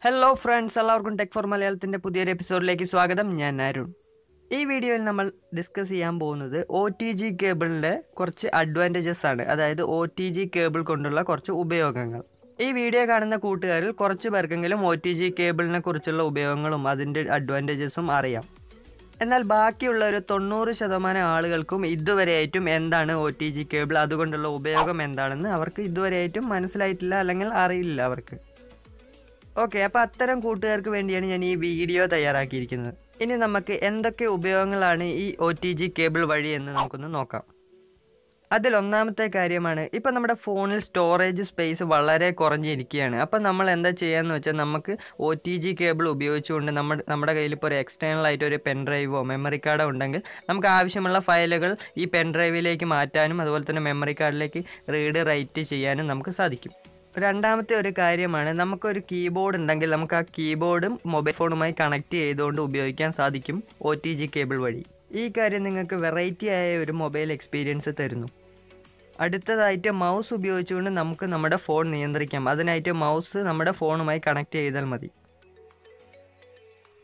Hello friends, എല്ലാവർക്കും tech four മലയാളത്തിൻ്റെ പുതിയൊരു എപ്പിസോഡിലേക്ക് സ്വാഗതം. ഞാൻ അരുൺ. ഈ വീഡിയോയിൽ നമ്മൾ ഡിസ്കസ് ചെയ്യാൻ പോകുന്നത് OTG കേബിളിൻ്റെ കുറച്ച് അഡ്വാൻറ്റേജസ് ആണ്. അതായത് OTG കേബിൾ കൊണ്ടുള്ള കുറച്ച് ഉപയോഗങ്ങൾ. ഈ വീഡിയോ കാണുന്ന കൂട്ടുകാരിൽ കുറച്ച് പേർക്കെങ്കിലും OTG കേബിളിനെ കുറിച്ചുള്ള ഉപയോഗങ്ങളും അതിൻ്റെ അഡ്വാൻറ്റേജസും അറിയാം. എന്നാൽ ബാക്കിയുള്ള ഒരു 90% ആളുകൾക്കും ഇതുവരെയായിട്ടും എന്താണ് OTG കേബിൾ, അതുകൊണ്ടുള്ള ഉപയോഗം എന്താണെന്ന് അവർക്ക് ഇതുവരെയായിട്ടും മനസ്സിലായിട്ടില്ല, അല്ലെങ്കിൽ അറിയില്ല അവർക്ക്. ഓക്കെ, അപ്പോൾ അത്തരം കൂട്ടുകാർക്ക് വേണ്ടിയാണ് ഞാൻ ഈ വീഡിയോ തയ്യാറാക്കിയിരിക്കുന്നത്. ഇനി നമുക്ക് എന്തൊക്കെ ഉപയോഗങ്ങളാണ് ഈ OTG കേബിൾ വഴി എന്ന് നമുക്കൊന്ന് നോക്കാം. അതിലൊന്നാമത്തെ കാര്യമാണ്, ഇപ്പം നമ്മുടെ ഫോണിൽ സ്റ്റോറേജ് സ്പേസ് വളരെ കുറഞ്ഞിരിക്കുകയാണ്. അപ്പം നമ്മൾ എന്താ ചെയ്യാന്ന് വെച്ചാൽ, നമുക്ക് OTG കേബിൾ ഉപയോഗിച്ചുകൊണ്ട് നമ്മുടെ കയ്യിൽ ഇപ്പോൾ ഒരു എക്സ്റ്റേണൽ ആയിട്ട് ഒരു പെൻ ഡ്രൈവോ മെമ്മറി കാർഡോ ഉണ്ടെങ്കിൽ നമുക്ക് ആവശ്യമുള്ള ഫയലുകൾ ഈ പെൻ ഡ്രൈവിലേക്ക് മാറ്റാനും അതുപോലെ തന്നെ മെമ്മറി കാർഡിലേക്ക് റീഡ് റൈറ്റ് ചെയ്യാനും നമുക്ക് സാധിക്കും. രണ്ടാമത്തെ ഒരു കാര്യമാണ്, നമുക്കൊരു കീബോർഡ് ഉണ്ടെങ്കിൽ നമുക്ക് ആ കീബോർഡും മൊബൈൽ ഫോണുമായി കണക്ട് ചെയ്തുകൊണ്ട് ഉപയോഗിക്കാൻ സാധിക്കും OTG കേബിൾ വഴി. ഈ കാര്യം നിങ്ങൾക്ക് വെറൈറ്റി ആയ ഒരു മൊബൈൽ എക്സ്പീരിയൻസ് തരുന്നു. അടുത്തതായിട്ട് മൗസ് ഉപയോഗിച്ചുകൊണ്ട് നമുക്ക് നമ്മുടെ ഫോൺ നിയന്ത്രിക്കാം. അതിനായിട്ട് മൗസ് നമ്മുടെ ഫോണുമായി കണക്ട് ചെയ്താൽ മതി.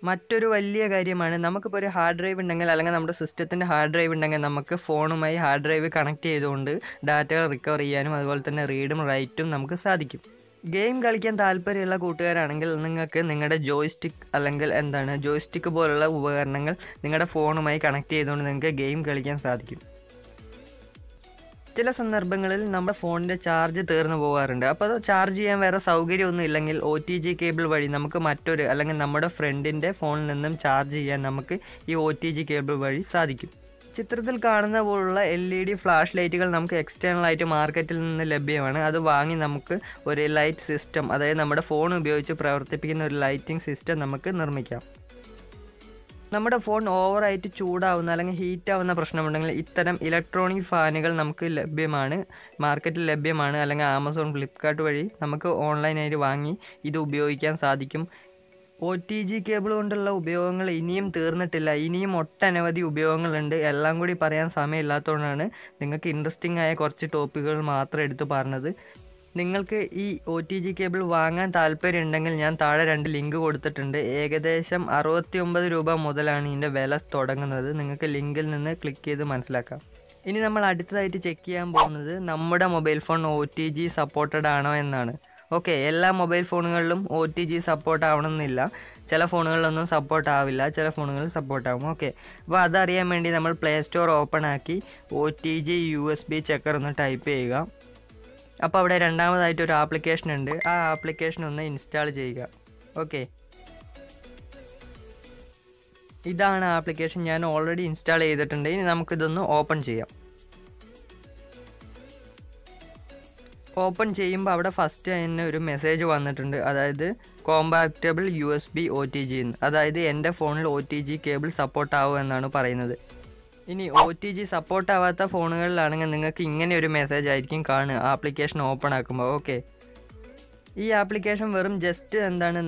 മറ്റൊരു വലിയ കാര്യമാണ്, നമുക്കിപ്പോൾ ഒരു ഹാർഡ് ഡ്രൈവ് ഉണ്ടെങ്കിൽ അല്ലെങ്കിൽ നമ്മുടെ സിസ്റ്റത്തിൻ്റെ ഹാർഡ് ഡ്രൈവ് ഉണ്ടെങ്കിൽ നമുക്ക് ഫോണുമായി ഹാർഡ് ഡ്രൈവ് കണക്ട് ചെയ്തുകൊണ്ട് ഡാറ്റകൾ റിക്കവർ ചെയ്യാനും അതുപോലെ തന്നെ റീഡും റൈറ്റും നമുക്ക് സാധിക്കും. ഗെയിം കളിക്കാൻ താല്പര്യമുള്ള കൂട്ടുകാരാണെങ്കിൽ നിങ്ങൾക്ക് നിങ്ങളുടെ ജോയ്സ്റ്റിക്ക് അല്ലെങ്കിൽ ജോയ്സ്റ്റിക്ക് പോലുള്ള ഉപകരണങ്ങൾ നിങ്ങളുടെ ഫോണുമായി കണക്ട് ചെയ്തുകൊണ്ട് നിങ്ങൾക്ക് ഗെയിം കളിക്കാൻ സാധിക്കും. ചില സന്ദർഭങ്ങളിൽ നമ്മുടെ ഫോണിൻ്റെ ചാർജ് തീർന്നു പോകാറുണ്ട്. അപ്പോൾ അത് ചാർജ് ചെയ്യാൻ വേറെ സൗകര്യമൊന്നും ഇല്ലെങ്കിൽ OTG കേബിൾ വഴി നമുക്ക് മറ്റൊരു അല്ലെങ്കിൽ നമ്മുടെ ഫ്രണ്ടിൻ്റെ ഫോണിൽ നിന്നും ചാർജ് ചെയ്യാൻ നമുക്ക് ഈ OTG കേബിൾ വഴി സാധിക്കും. ചിത്രത്തിൽ കാണുന്ന പോലുള്ള LED ഫ്ലാഷ് ലൈറ്റുകൾ നമുക്ക് എക്സ്റ്റേണൽ ആയിട്ട് മാർക്കറ്റിൽ നിന്ന് ലഭ്യമാണ്. അത് വാങ്ങി നമുക്ക് ഒരു ലൈറ്റ് സിസ്റ്റം, അതായത് നമ്മുടെ ഫോൺ ഉപയോഗിച്ച് പ്രവർത്തിപ്പിക്കുന്ന ഒരു ലൈറ്റിംഗ് സിസ്റ്റം നമുക്ക് നിർമ്മിക്കാം. നമ്മുടെ ഫോൺ ഓവറായിട്ട് ചൂടാവുന്ന അല്ലെങ്കിൽ ഹീറ്റാവുന്ന പ്രശ്നമുണ്ടെങ്കിൽ ഇത്തരം ഇലക്ട്രോണിക് ഫാനുകൾ നമുക്ക് ലഭ്യമാണ്, മാർക്കറ്റിൽ ലഭ്യമാണ്. അല്ലെങ്കിൽ ആമസോൺ, ഫ്ലിപ്കാർട്ട് വഴി നമുക്ക് ഓൺലൈനായിട്ട് വാങ്ങി ഇത് ഉപയോഗിക്കാൻ സാധിക്കും. OTG കേബിൾ കൊണ്ടുള്ള ഉപയോഗങ്ങൾ ഇനിയും തീർന്നിട്ടില്ല. ഇനിയും ഒട്ടനവധി ഉപയോഗങ്ങളുണ്ട്. എല്ലാം കൂടി പറയാൻ സമയമില്ലാത്തതുകൊണ്ടാണ് നിങ്ങൾക്ക് ഇൻട്രസ്റ്റിംഗ് ആയ കുറച്ച് ടോപ്പിക്കുകൾ മാത്രം എടുത്ത് പറഞ്ഞത്. നിങ്ങൾക്ക് ഈ OTG കേബിൾ വാങ്ങാൻ താല്പര്യമുണ്ടെങ്കിൽ ഞാൻ താഴെ 2 ലിങ്ക് കൊടുത്തിട്ടുണ്ട്. ഏകദേശം 69 രൂപ മുതലാണ് ഇതിൻ്റെ വില തുടങ്ങുന്നത്. നിങ്ങൾക്ക് ലിങ്കിൽ നിന്ന് ക്ലിക്ക് ചെയ്ത് മനസ്സിലാക്കാം. ഇനി നമ്മൾ അടുത്തതായിട്ട് ചെക്ക് ചെയ്യാൻ പോകുന്നത് നമ്മുടെ മൊബൈൽ ഫോൺ OTG സപ്പോർട്ടഡ് ആണോ എന്നാണ്. ഓക്കെ, എല്ലാ മൊബൈൽ ഫോണുകളിലും OTG സപ്പോർട്ട് ആവണമെന്നില്ല. ചില ഫോണുകളിലൊന്നും സപ്പോർട്ട് ആവില്ല, ചില ഫോണുകളിൽ സപ്പോർട്ട് ആവും. ഓക്കെ, അപ്പോൾ അതറിയാൻ വേണ്ടി നമ്മൾ പ്ലേ സ്റ്റോർ ഓപ്പൺ ആക്കി OTG USB ചെക്കർ ഒന്ന് ടൈപ്പ് ചെയ്യുക. അപ്പോൾ അവിടെ രണ്ടാമതായിട്ട് ഒരു ആപ്ലിക്കേഷൻ ഉണ്ട്. ആ ആപ്ലിക്കേഷൻ ഒന്ന് ഇൻസ്റ്റാൾ ചെയ്യുക. ഓക്കെ, ഇതാണ് ആപ്ലിക്കേഷൻ. ഞാൻ ഓൾറെഡി ഇൻസ്റ്റാൾ ചെയ്തിട്ടുണ്ട്. ഇനി നമുക്കിതൊന്ന് ഓപ്പൺ ചെയ്യാം. ഓപ്പൺ ചെയ്യുമ്പോൾ അവിടെ ഫസ്റ്റ് തന്നെ ഒരു മെസ്സേജ് വന്നിട്ടുണ്ട്, അതായത് കോമ്പാറ്റബിൾ USB OTG എന്ന്. അതായത് എൻ്റെ ഫോണിൽ OTG കേബിൾ സപ്പോർട്ട് ആവും എന്നാണ് പറയുന്നത്. ഇനി OTG സപ്പോർട്ട് ആവാത്ത ഫോണുകളിലാണെങ്കിൽ നിങ്ങൾക്ക് ഇങ്ങനെ ഒരു മെസ്സേജ് ആയിരിക്കും കാണുക ആപ്ലിക്കേഷൻ ഓപ്പൺ ആക്കുമ്പോൾ. ഓക്കെ, ഈ ആപ്ലിക്കേഷൻ വെറും ജസ്റ്റ്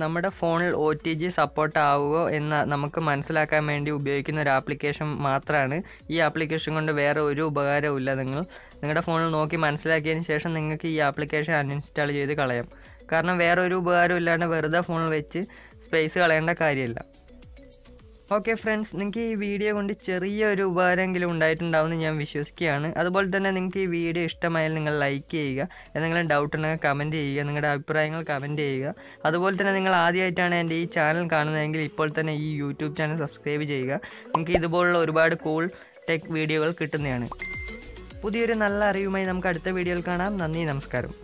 നമ്മുടെ ഫോണിൽ OTG സപ്പോർട്ട് ആവുമോ എന്ന് നമുക്ക് മനസ്സിലാക്കാൻ വേണ്ടി ഉപയോഗിക്കുന്ന ഒരു ആപ്ലിക്കേഷൻ മാത്രമാണ്. ഈ ആപ്ലിക്കേഷൻ കൊണ്ട് വേറെ ഒരു ഉപകാരവും ഇല്ല. നിങ്ങളുടെ ഫോണിൽ നോക്കി മനസ്സിലാക്കിയതിന് ശേഷം നിങ്ങൾക്ക് ഈ ആപ്ലിക്കേഷൻ അൺഇൻസ്റ്റാൾ ചെയ്ത് കളയാം. കാരണം വേറെ ഒരു ഉപകാരവും ഇല്ലാണ്ട് വെറുതെ ഫോണിൽ വെച്ച് സ്പേസ് കളയേണ്ട കാര്യമില്ല. ഓക്കെ ഫ്രണ്ട്സ്, നിങ്ങൾക്ക് ഈ വീഡിയോ കൊണ്ട് ചെറിയൊരു ഉപകാരമെങ്കിലും ഉണ്ടായിട്ടുണ്ടാവുമെന്ന് ഞാൻ വിശ്വസിക്കുകയാണ്. അതുപോലെ തന്നെ നിങ്ങൾക്ക് ഈ വീഡിയോ ഇഷ്ടമായാൽ നിങ്ങൾ ലൈക്ക് ചെയ്യുക, എന്തെങ്കിലും ഡൗട്ട് ഉണ്ടെങ്കിൽ കമൻറ്റ് ചെയ്യുക, നിങ്ങളുടെ അഭിപ്രായങ്ങൾ കമൻറ്റ് ചെയ്യുക. അതുപോലെ തന്നെ നിങ്ങൾ ആദ്യമായിട്ടാണ് എൻ്റെ ഈ ചാനൽ കാണുന്നതെങ്കിൽ ഇപ്പോൾ തന്നെ ഈ യൂട്യൂബ് ചാനൽ സബ്സ്ക്രൈബ് ചെയ്യുക. നിങ്ങൾക്ക് ഇതുപോലുള്ള ഒരുപാട് കൂൾ ടെക് വീഡിയോകൾ കിട്ടുന്നതാണ്. പുതിയൊരു നല്ല അറിവുമായി നമുക്ക് അടുത്ത വീഡിയോയിൽ കാണാം. നന്ദി, നമസ്കാരം.